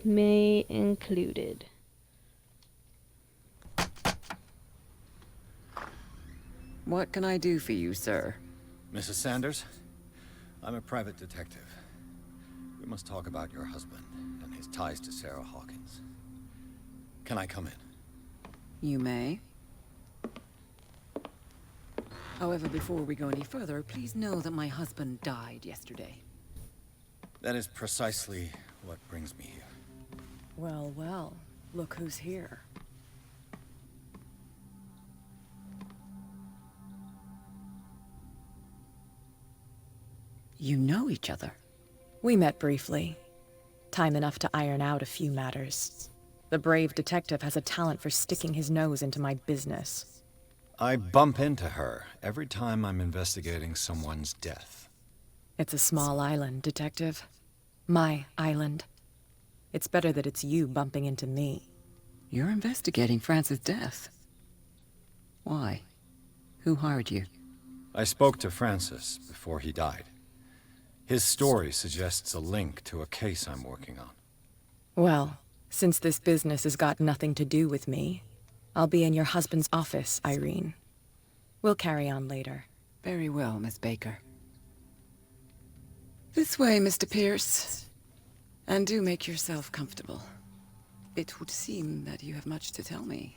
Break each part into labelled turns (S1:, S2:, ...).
S1: May included.
S2: What can I do for you, sir?
S3: Mrs. Sanders, I'm a private detective. We must talk about your husband and his ties to Sarah Hawkins. Can I come in?
S2: You may. However, before we go any further, please know that my husband died yesterday.
S3: That is precisely what brings me here.
S2: Well, well, look who's here. You know each other?
S4: We met briefly. Time enough to iron out a few matters. The brave detective has a talent for sticking his nose into my business.
S3: I bump into her every time I'm investigating someone's death.
S4: It's a small island, Detective. My island. It's better that it's you bumping into me.
S2: You're investigating Francis' death. Why? Who hired you?
S3: I spoke to Francis before he died. His story suggests a link to a case I'm working on.
S4: Well, since this business has got nothing to do with me, I'll be in your husband's office, Irene. We'll carry on later.
S2: Very well, Miss Baker. This way, Mr. Pierce. And do make yourself comfortable. It would seem that you have much to tell me.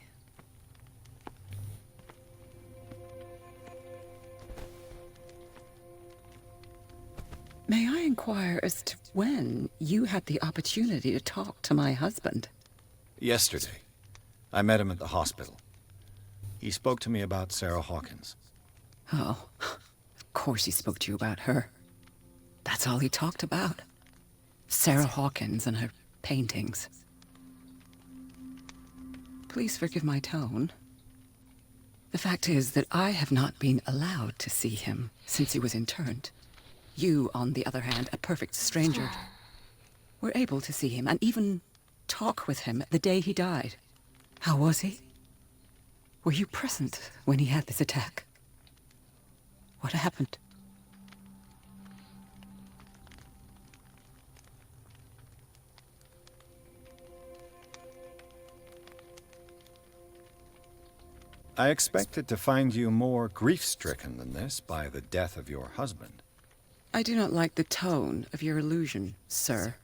S2: May I inquire as to when you had the opportunity to talk to my husband?
S3: Yesterday, I met him at the hospital. He spoke to me about Sarah Hawkins.
S2: Oh, of course he spoke to you about her. That's all he talked about. Sarah Hawkins and her paintings. Please forgive my tone. The fact is that I have not been allowed to see him since he was interned. You, on the other hand, a perfect stranger, were able to see him and even talk with him the day he died. How was he? Were you present when he had this attack? What happened?
S3: I expected to find you more grief-stricken than this by the death of your husband.
S2: I do not like the tone of your allusion, sir.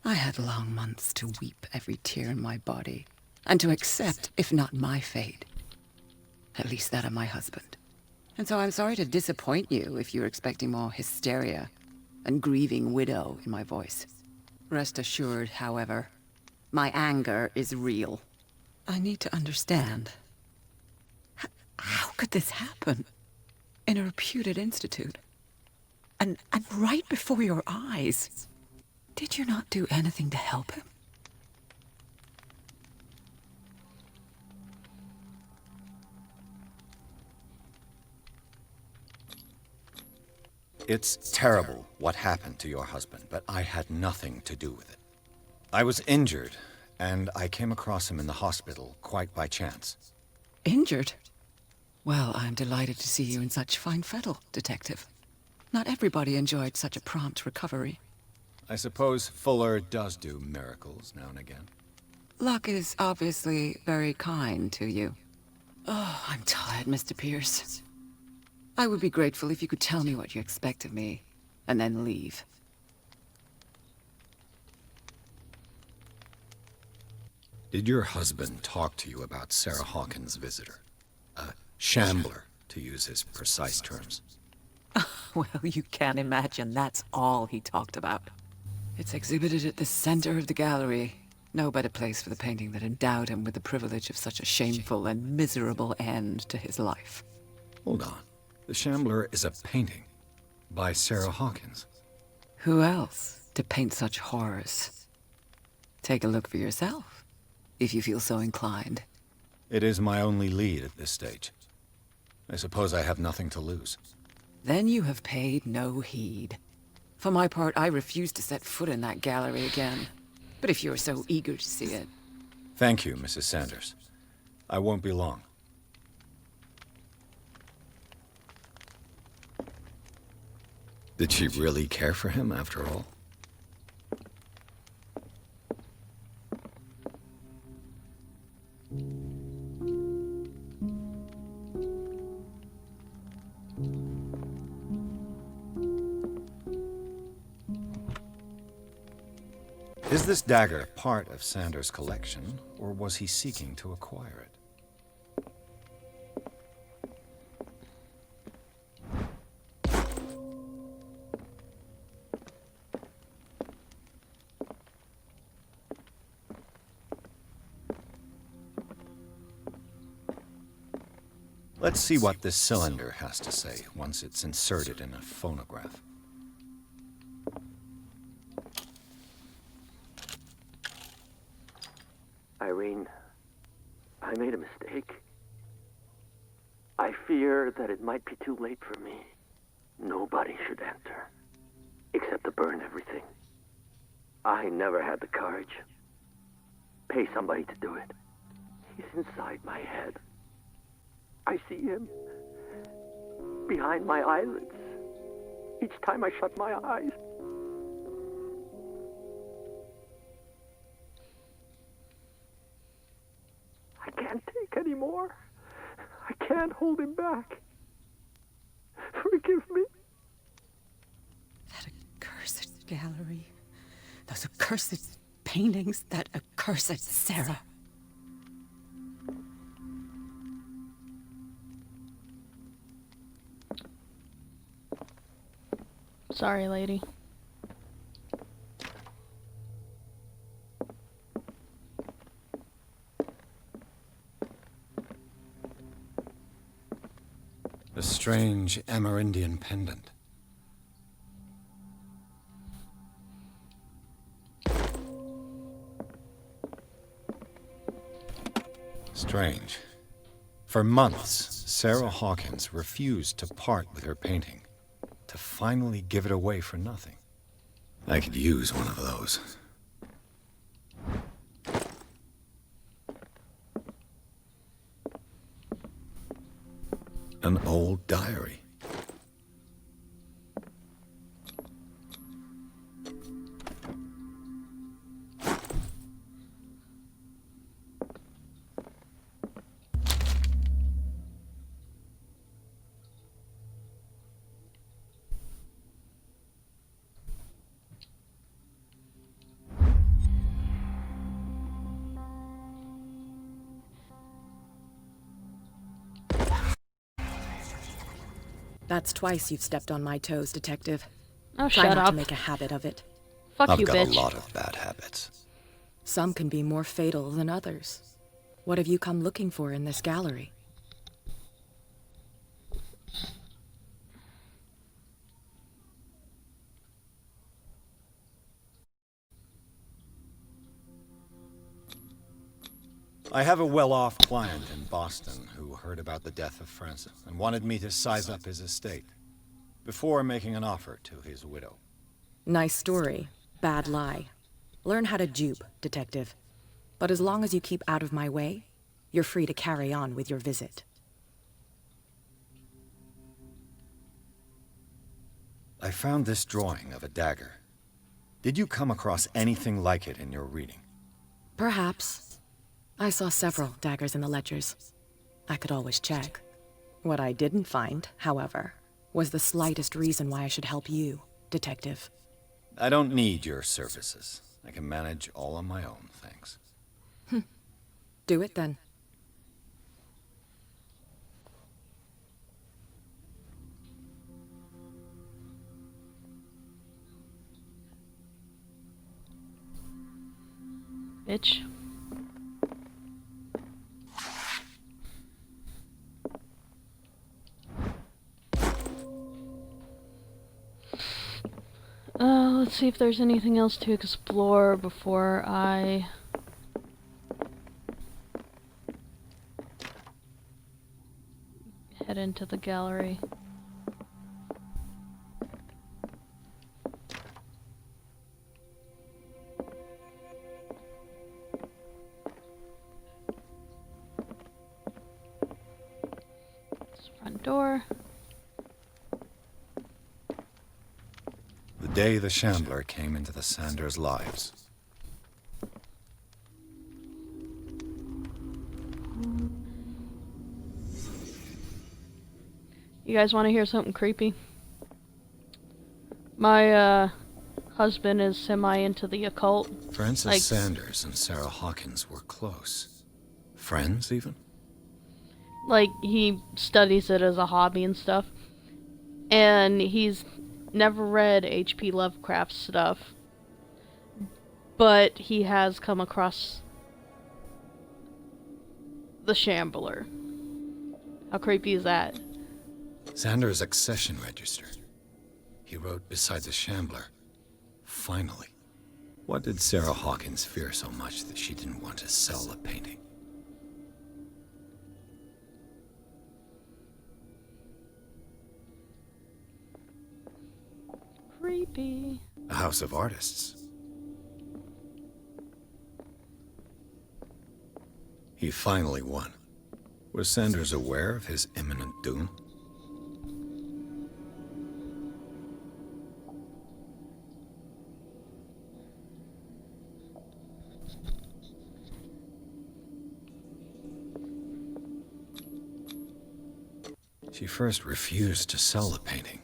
S2: I had long months to weep every tear in my body, and to accept, if not my fate, at least that of my husband. And so I'm sorry to disappoint you if you're expecting more hysteria and grieving widow in my voice. Rest assured, however, my anger is real. I need to understand. How could this happen? In a reputed institute? And right before your eyes. Did you not do anything to help him?
S3: It's terrible what happened to your husband, but I had nothing to do with it. I was injured, and I came across him in the hospital quite by chance.
S2: Injured? Well, I'm delighted to see you in such fine fettle, Detective. Not everybody enjoyed such a prompt recovery.
S3: I suppose Fuller does do miracles now and again.
S2: Luck is obviously very kind to you. Oh, I'm tired, Mr. Pierce. I would be grateful if you could tell me what you expect of me, and then leave.
S3: Did your husband talk to you about Sarah Hawkins' visitor? A Shambler, to use his precise terms.
S2: Well, you can imagine that's all he talked about. It's exhibited at the center of the gallery. No better place for the painting that endowed him with the privilege of such a shameful and miserable end to his life.
S3: Hold on. The Shambler is a painting by Sarah Hawkins.
S2: Who else to paint such horrors? Take a look for yourself, if you feel so inclined.
S3: It is my only lead at this stage. I suppose I have nothing to lose.
S2: Then you have paid no heed. For my part, I refuse to set foot in that gallery again. But if you're so eager to see it...
S3: Thank you, Mrs. Sanders. I won't be long. Did she really care for him after all? Is this dagger part of Sanders' collection, or was he seeking to acquire it? Let's see what this cylinder has to say once it's inserted in a phonograph.
S5: Irene, I made a mistake. I fear that it might be too late for me. Nobody should enter, except to burn everything. I never had the courage. Pay somebody to do it. He's inside my head. I see him behind my eyelids each time I shut my eyes. I can't take any more. I can't hold him back. Forgive me.
S2: That accursed gallery. Those accursed paintings. That accursed Sarah.
S1: Sorry, lady.
S3: A strange Amerindian pendant. Strange. For months, Sarah Hawkins refused to part with her painting, to finally give it away for nothing. I could use one of those. An old diary.
S4: That's twice you've stepped on my toes, Detective.
S1: Oh,
S4: Try
S1: shut
S4: not
S1: up.
S4: to make a habit of it.
S1: Fuck
S3: I've
S1: you,
S3: got
S1: bitch.
S3: a lot of bad habits.
S4: Some can be more fatal than others. What have you come looking for in this gallery?
S3: I have a well-off client in Boston who heard about the death of Francis and wanted me to size up his estate before making an offer to his widow.
S4: Nice story. Bad lie. Learn how to dupe, Detective. But as long as you keep out of my way, you're free to carry on with your visit.
S3: I found this drawing of a dagger. Did you come across anything like it in your reading?
S4: Perhaps. I saw several daggers in the ledgers. I could always check. What I didn't find, however, was the slightest reason why I should help you, Detective.
S3: I don't need your services. I can manage all on my own, thanks.
S4: Do it then.
S1: Bitch. Let's see if there's anything else to explore before I... head into the gallery. This front door.
S3: The day the Shambler came into the Sanders' lives.
S1: You guys want to hear something creepy? My husband is semi into the occult.
S3: Francis
S1: Like-
S3: Sanders and Sarah Hawkins were close. Friends, even?
S1: Like, he studies it as a hobby and stuff. And he's never read H.P. Lovecraft's stuff. But he has come across the Shambler. How creepy is that?
S3: Sanders' accession register. He wrote beside the Shambler, "Finally." What did Sarah Hawkins fear so much that she didn't want to sell the painting?
S1: Creepy.
S3: A house of artists. He finally won. Was Sanders aware of his imminent doom? She first refused to sell the painting.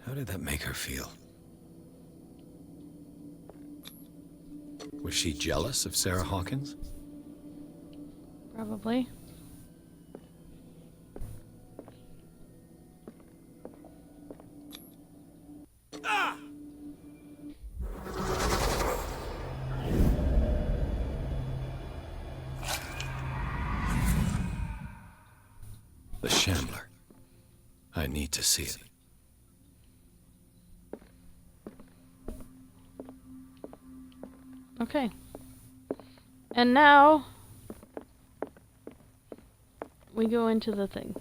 S3: How did that make her feel? Was she jealous of Sarah Hawkins?
S1: Probably.
S3: The Shambler. I need to see it.
S1: Okay. And now we go into the thing.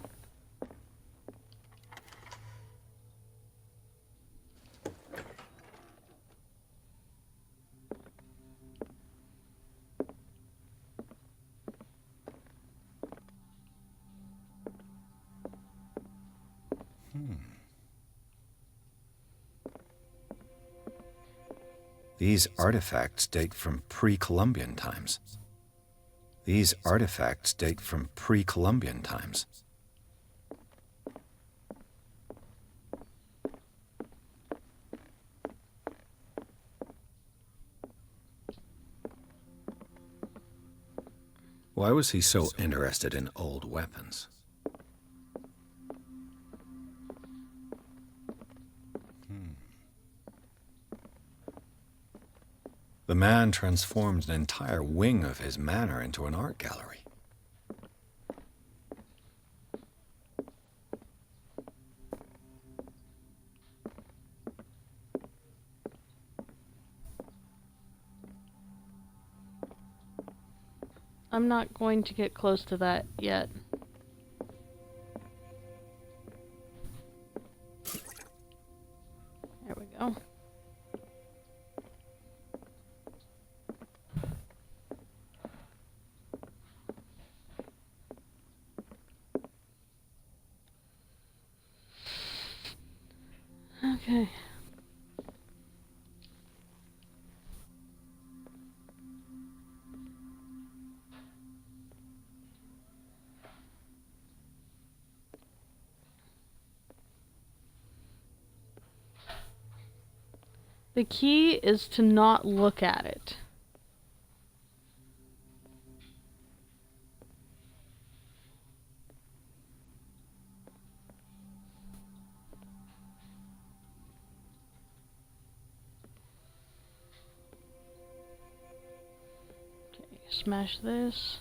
S3: These artifacts date from pre-Columbian times. These artifacts date from pre-Columbian times. Why was he so interested in old weapons? The man transformed an entire wing of his manor into an art gallery.
S1: I'm not going to get close to that yet. There we go. Okay. The key is to not look at it. Okay, smash this.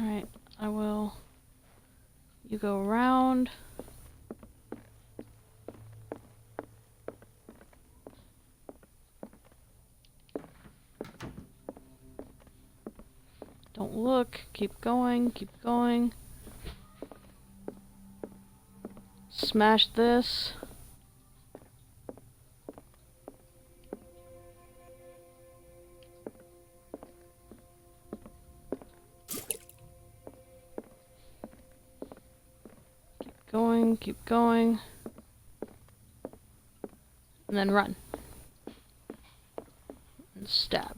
S1: Alright, I will. You go around. Don't look. Keep going. Keep going. Smash this. keep going. And then run. And stab.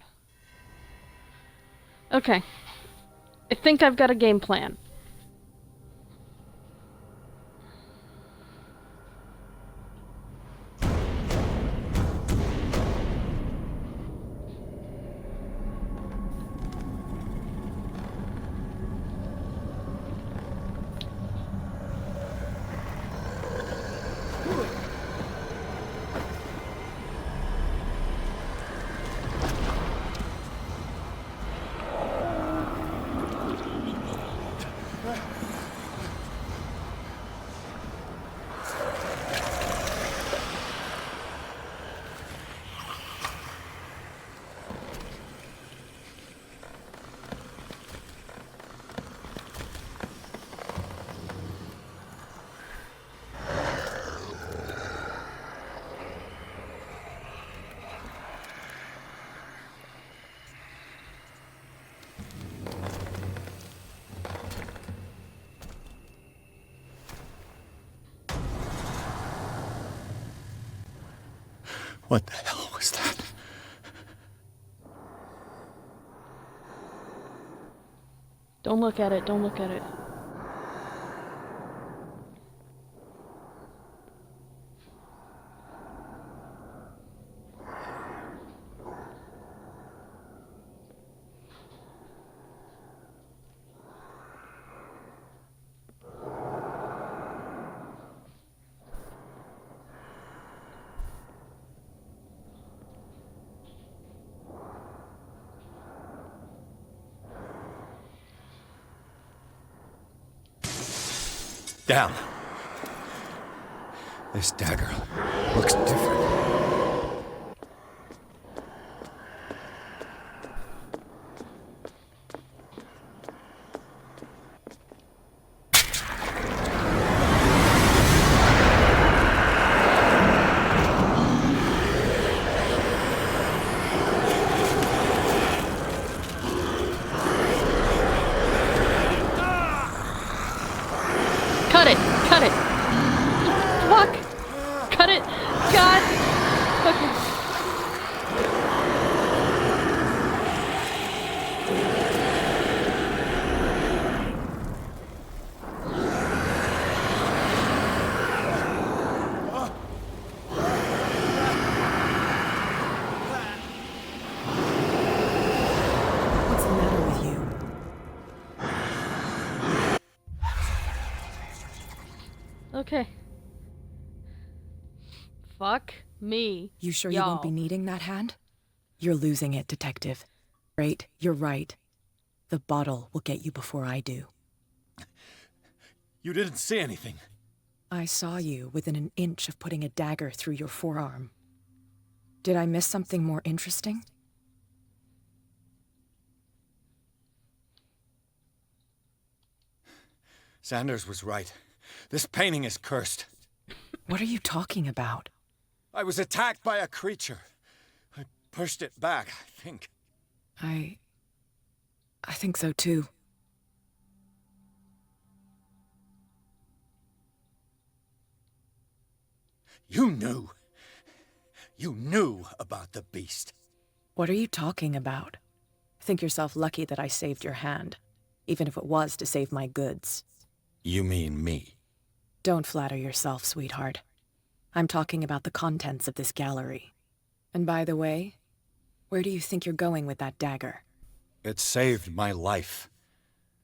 S1: Okay. I think I've got a game plan.
S3: What the hell was that?
S1: Don't look at it, don't look at it.
S3: Down. This dagger looks different.
S1: Cut it! Cut it! Fuck! Cut it! God! Fucking...
S4: What's the matter with you?
S1: Okay. Fuck me.
S4: You sure you won't be
S1: y'all.
S4: needing that hand? You're losing it, Detective. Right, you're right. The bottle will get you before I do.
S3: You didn't see anything.
S4: I saw you within an inch of putting a dagger through your forearm. Did I miss something more interesting?
S3: Sanders was right. This painting is cursed.
S4: What are you talking about?
S3: I was attacked by a creature. I pushed it back, I think.
S4: I think so too.
S3: You knew. You knew about the beast.
S4: What are you talking about? Think yourself lucky that I saved your hand, even if it was to save my goods.
S3: You mean me?
S4: Don't flatter yourself, sweetheart. I'm talking about the contents of this gallery. And by the way, where do you think you're going with that dagger?
S3: It saved my life.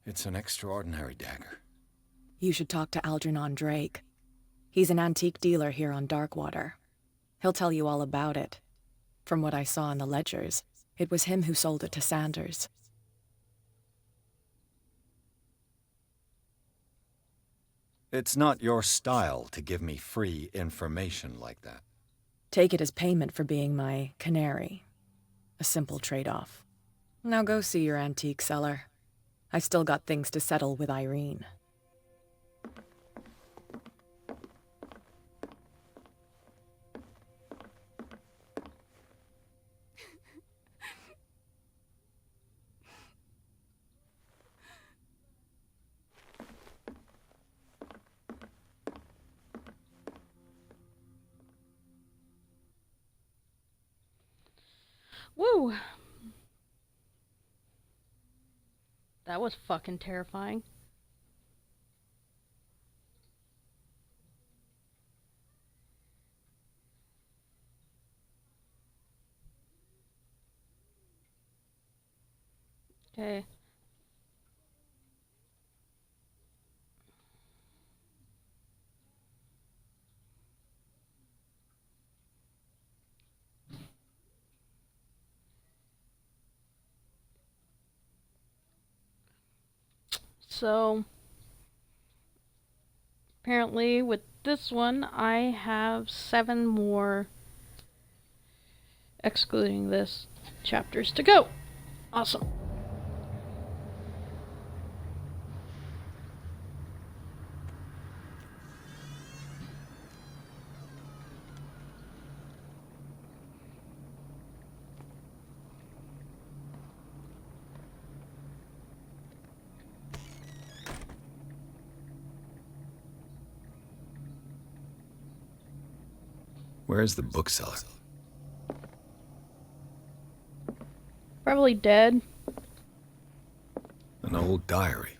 S3: It's an extraordinary dagger.
S4: You should talk to Algernon Drake. He's an antique dealer here on Darkwater. He'll tell you all about it. From what I saw in the ledgers, it was him who sold it to Sanders.
S3: It's not your style to give me free information like that.
S4: Take it as payment for being my canary. A simple trade-off. Now go see your antique seller. I've still got things to settle with Irene.
S1: That was fucking terrifying. Okay. So, apparently with this one, I have 7 more, excluding this, chapters to go. Awesome.
S3: Where's the bookseller?
S1: Probably dead.
S3: An old diary.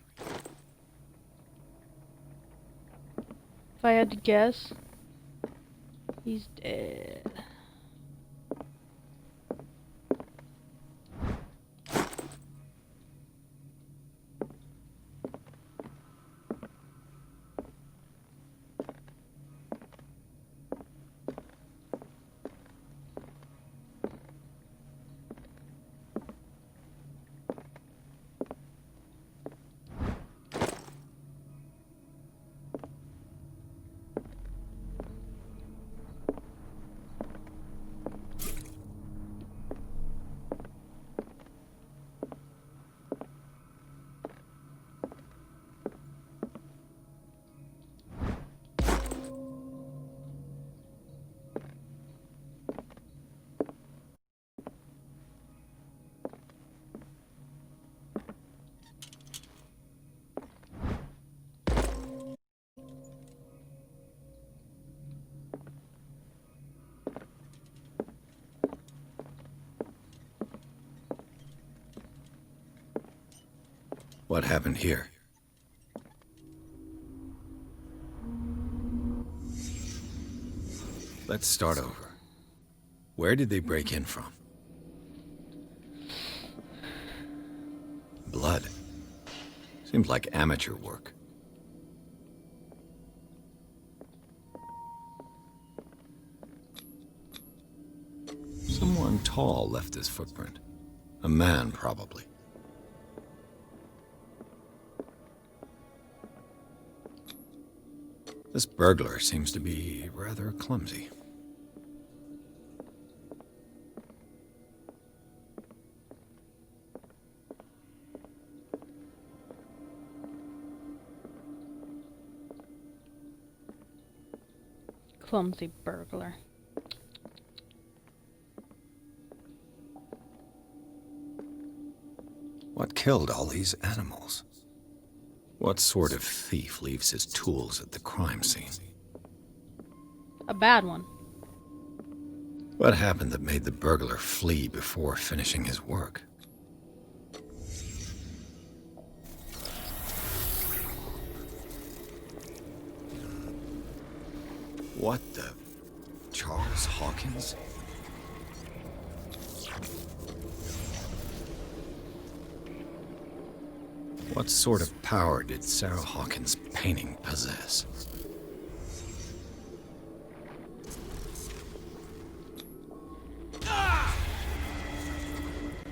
S1: If I had to guess, he's dead.
S3: What happened here? Let's start over. Where did they break in from? Blood. Seems like amateur work. Someone tall left this footprint. A man, probably. This burglar seems to be rather clumsy.
S1: Clumsy burglar.
S3: What killed all these animals? What sort of thief leaves his tools at the crime scene?
S1: A bad one.
S3: What happened that made the burglar flee before finishing his work? What the... Charles Hawkins? What sort of power did Sarah Hawkins' painting possess?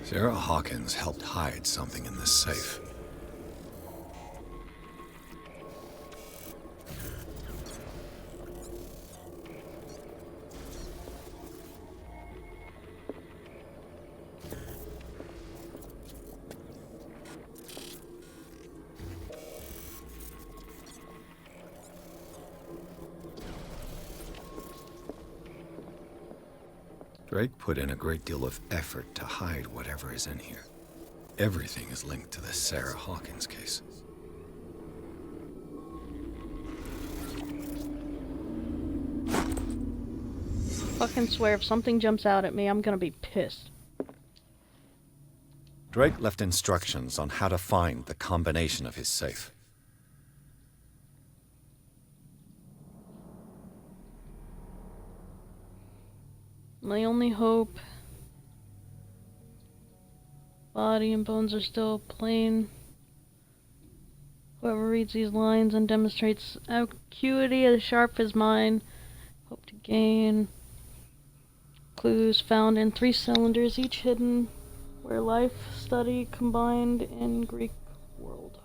S3: Sarah Hawkins helped hide something in this safe. Drake put in a great deal of effort to hide whatever is in here. Everything is linked to the Sarah Hawkins case.
S1: Fucking swear if something jumps out at me, I'm gonna be pissed.
S3: Drake left instructions on how to find the combination of his safe.
S1: My only hope. Body and bones are still plain. Whoever reads these lines and demonstrates acuity as sharp as mine, hope to gain clues found in 3 cylinders, each hidden where life study combined in Greek world.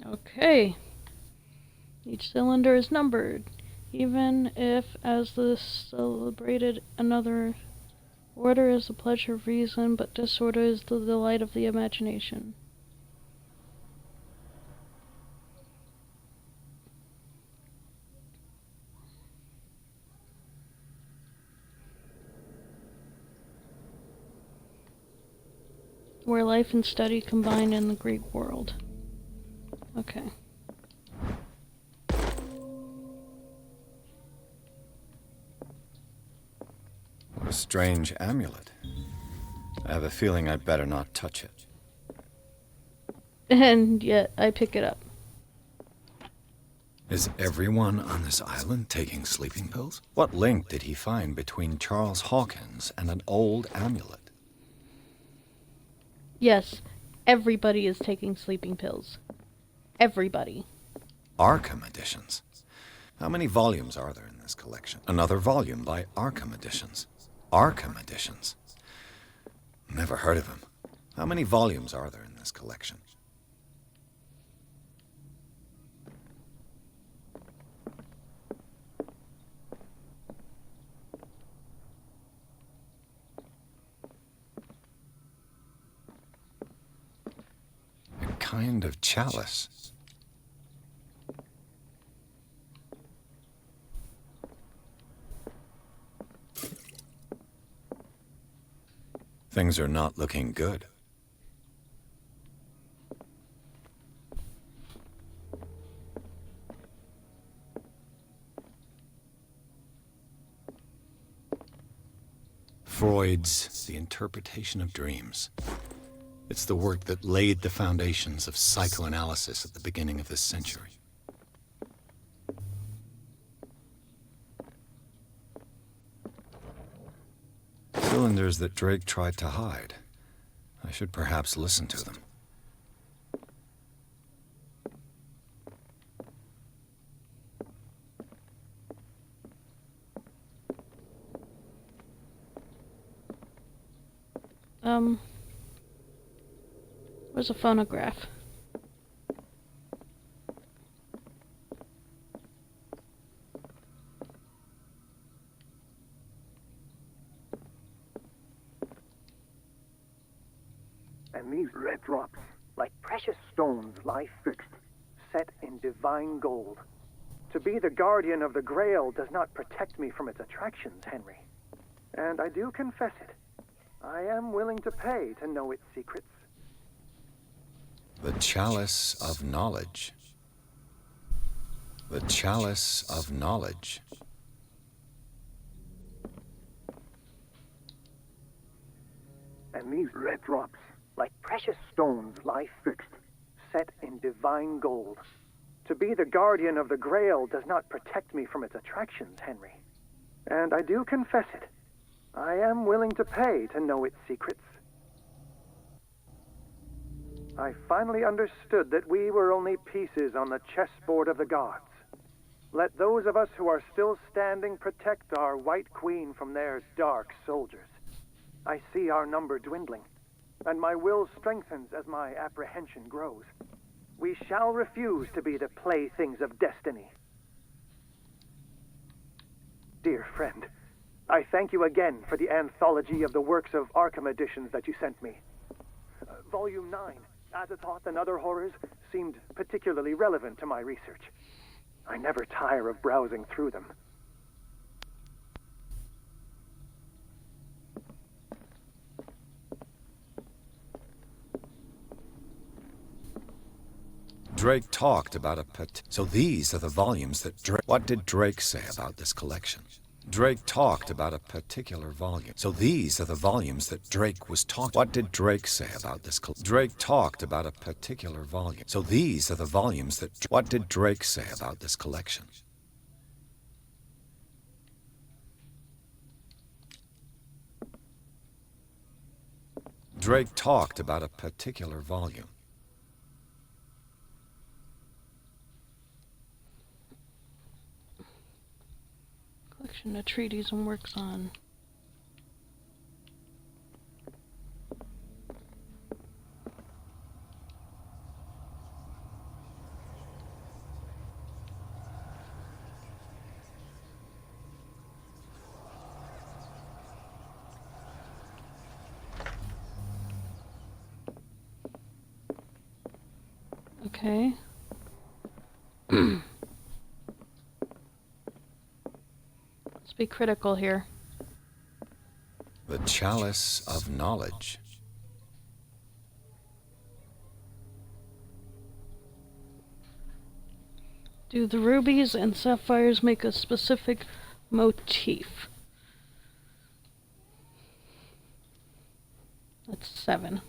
S1: Okay. Each cylinder is numbered, even if, as the celebrated another, order is the pleasure of reason, but disorder is the delight of the imagination. Where life and study combine in the Greek world. Okay.
S3: What a strange amulet. I have a feeling I'd better not touch it.
S1: And yet, I pick it up.
S3: Is everyone on this island taking sleeping pills? What link did he find between Charles Hawkins and an old amulet?
S1: Yes, everybody is taking sleeping pills. Everybody.
S3: Arkham editions. How many volumes are there in this collection? Another volume by Arkham editions. Arkham editions. Never heard of him. How many volumes are there in this collection? A kind of chalice. Things are not looking good. Freud's The Interpretation of Dreams. It's the work that laid the foundations of psychoanalysis at the beginning of this century. Cylinders that Drake tried to hide. I should perhaps listen to them.
S1: Where's a phonograph?
S5: And these red drops, like precious stones, lie fixed, set in divine gold. To be the guardian of the Grail does not protect me from its attractions, Henry. And I do confess it. I am willing to pay to know its secrets.
S3: The Chalice of Knowledge. The Chalice of Knowledge.
S5: And these red drops, like precious stones, lie fixed, set in divine gold. To be the guardian of the Grail does not protect me from its attractions, Henry. And I do confess it. I am willing to pay to know its secrets. I finally understood that we were only pieces on the chessboard of the gods. Let those of us who are still standing protect our White Queen from their dark soldiers. I see our number dwindling, and my will strengthens as my apprehension grows. We shall refuse to be the playthings of destiny. Dear friend, I thank you again for the anthology of the works of Arkham editions that you sent me. Volume 9, Azathoth and Other Horrors, seemed particularly relevant to my research. I never tire of browsing through them.
S3: Drake talked about a So these are the volumes that Drake... What did Drake say about this collection? Drake talked about a particular volume. So these are the volumes that Drake was talking. What did Drake say about this? Drake talked about a particular volume. So these are the volumes that... What did Drake say about this collection? Drake talked about a particular volume.
S1: Collection of treaties and works on. Okay. Let's be critical here.
S3: The Chalice of Knowledge.
S1: Do the rubies and sapphires make a specific motif? That's 7.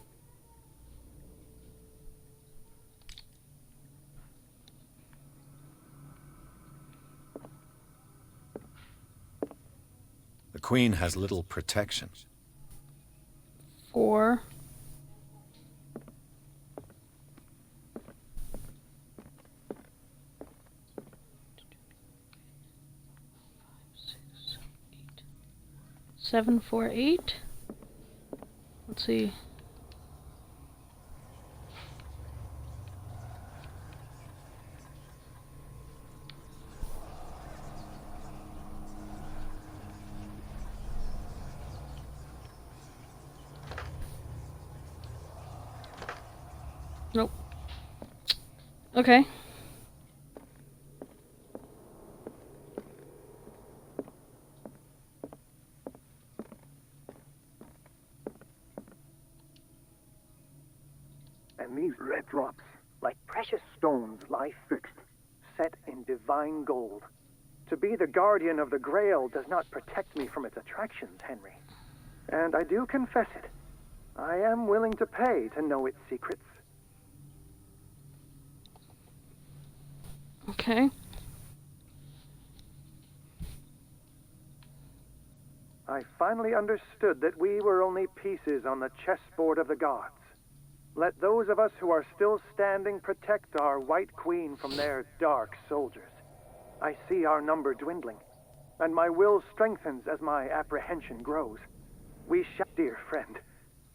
S3: The Queen has little protection.
S1: 4. Seven, 4, 8. Let's see. Nope. Okay.
S5: And these red drops, like precious stones, lie fixed, set in divine gold. To be the guardian of the Grail does not protect me from its attractions, Henry. And I do confess it. I am willing to pay to know its secrets.
S1: Okay.
S5: I finally understood that we were only pieces on the chessboard of the gods. Let those of us who are still standing protect our White Queen from their dark soldiers. I see our number dwindling, and my will strengthens as my apprehension grows. We shall, dear friend.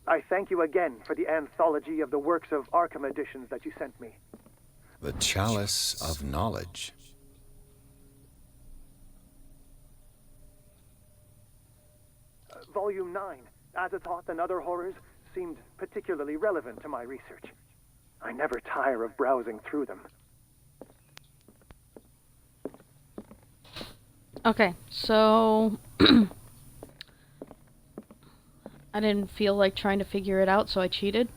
S5: I thank you again for the anthology of the works of Arkham editions that you sent me.
S3: The Chalice of Knowledge.
S5: Volume 9, Azathoth and Other Horrors, seemed particularly relevant to my research. I never tire of browsing through them.
S1: Okay, so I didn't feel like trying to figure it out, so I cheated.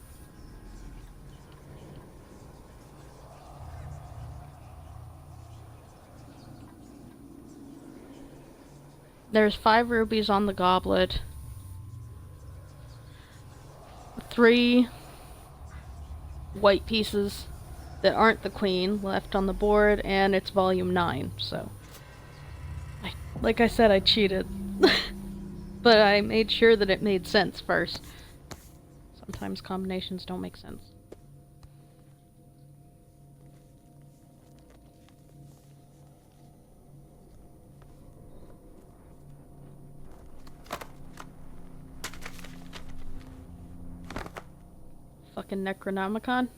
S1: There's 5 rubies on the goblet. 3 white pieces that aren't the queen left on the board, and it's volume 9, so... like I said, I cheated. But I made sure that it made sense first. Sometimes combinations don't make sense. Fucking Necronomicon.